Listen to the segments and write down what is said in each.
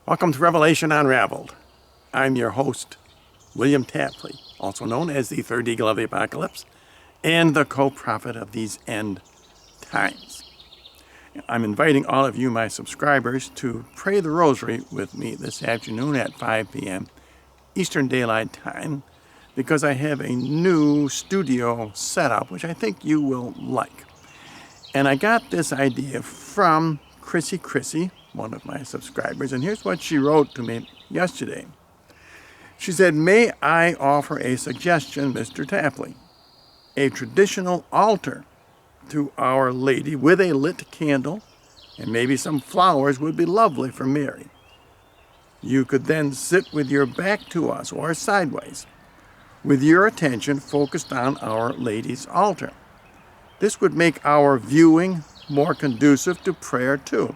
Welcome to Revelation Unraveled. I'm your host, William Tapley, also known as the Third Eagle of the Apocalypse and the co-prophet of these end times. I'm inviting all of you, my subscribers, to pray the Rosary with me this afternoon at 5 p.m. Eastern Daylight Time because I have a new studio setup which I think you will like. And I got this idea from Chrissy, one of my subscribers, and here's what she wrote to me yesterday. She said, "May I offer a suggestion, Mr. Tapley? A traditional altar to Our Lady with a lit candle and maybe some flowers would be lovely for Mary. You could then sit with your back to us or sideways, with your attention focused on Our Lady's altar. This would make our viewing more conducive to prayer too.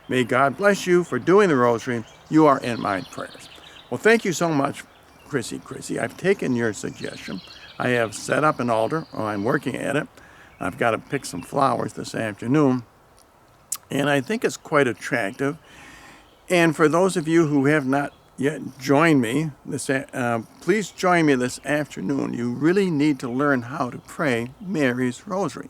May God bless you for doing the Rosary. You are in my prayers." Well, thank you so much, Chrissy. I've taken your suggestion. I have set up an altar, or I'm working at it. I've got to pick some flowers this afternoon, and I think it's quite attractive. And for those of you who have not yet joined me, please join me this afternoon. You really need to learn how to pray Mary's Rosary.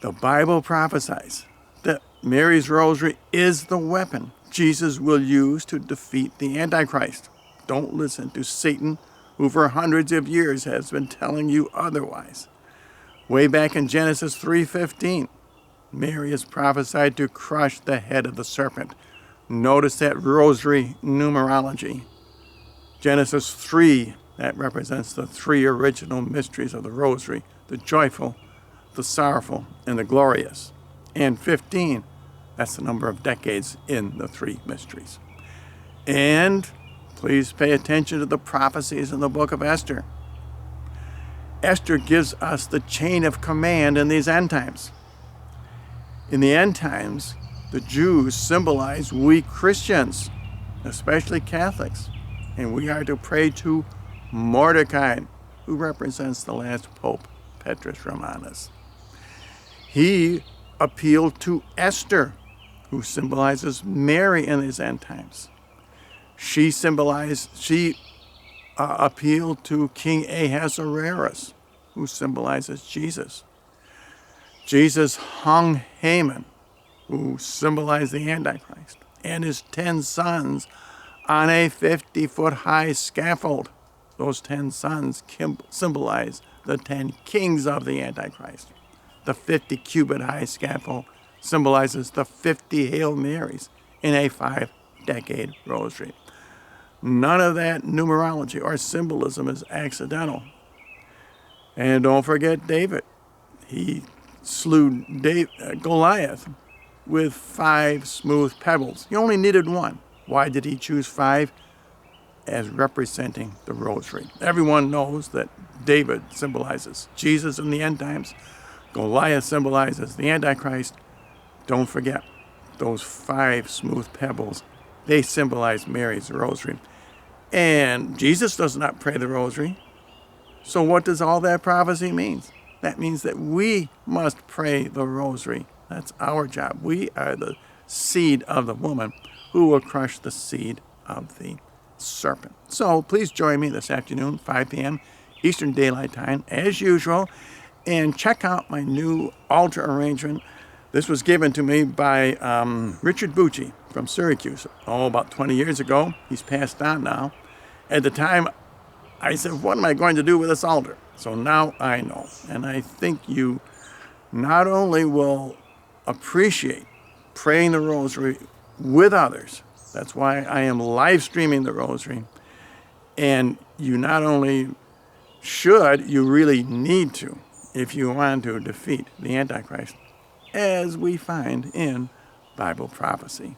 The Bible prophesies that Mary's Rosary is the weapon Jesus will use to defeat the Antichrist. Don't listen to Satan, who for hundreds of years has been telling you otherwise. Way back in Genesis 3:15, Mary is prophesied to crush the head of the serpent. Notice that Rosary numerology. Genesis 3, that represents the three original mysteries of the Rosary: the joyful, the sorrowful, and the glorious. And 15, that's the number of decades in the three mysteries. And please pay attention to the prophecies in the book of Esther. Esther gives us the chain of command in these end times. In the end times, the Jews symbolize we Christians, especially Catholics, and we are to pray to Mordecai, who represents the last Pope, Petrus Romanus. He appealed to Esther, who symbolizes Mary in these end times. She appealed to King Ahasuerus, who symbolizes Jesus. Jesus hung Haman, who symbolized the Antichrist, and his 10 sons on a 50-foot-high scaffold. Those 10 sons symbolize the 10 kings of the Antichrist. The 50-cubit-high scaffold symbolizes the 50 Hail Marys in a 5-decade rosary. None of that numerology or symbolism is accidental. And don't forget David. He slew Goliath with 5 smooth pebbles. He only needed 1. Why did he choose 5? As representing the Rosary. Everyone knows that David symbolizes Jesus in the end times. Goliath symbolizes the Antichrist. Don't forget those 5 smooth pebbles. They symbolize Mary's Rosary. And Jesus does not pray the Rosary. So what does all that prophecy mean? That means that we must pray the Rosary. That's our job. We are the seed of the woman who will crush the seed of the serpent. So please join me this afternoon, 5 p.m. Eastern Daylight Time, as usual, and check out my new altar arrangement. This was given to me by Richard Bucci from Syracuse, about 20 years ago. He's passed on now. At the time, I said, what am I going to do with this altar? So now I know. And I think you not only will appreciate praying the Rosary with others. That's why I am live streaming the Rosary. And you not only should, you really need to, if you want to defeat the Antichrist, as we find in Bible prophecy.